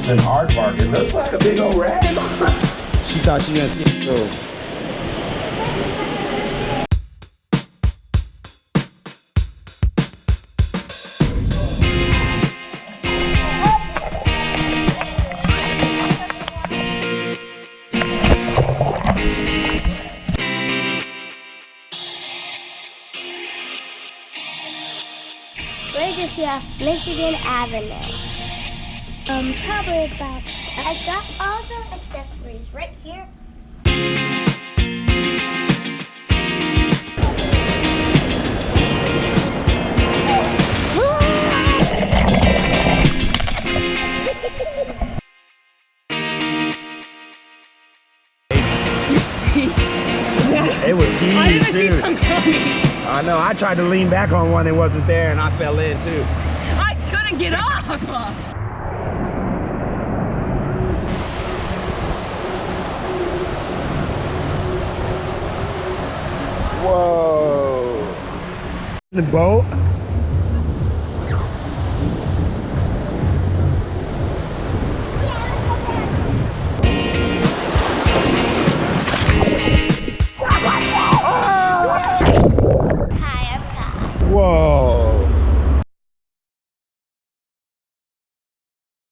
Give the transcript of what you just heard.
an aardvark. It looks like a big old rat. She thought she was gonna skip through. We're just here off Michigan Avenue. Probably about, I got all the accessories right here. You see? It was huge, I didn't too. keep on coming. I know. I tried to lean back on one that wasn't there, and I fell in too. I couldn't get off. Whoa! The boat.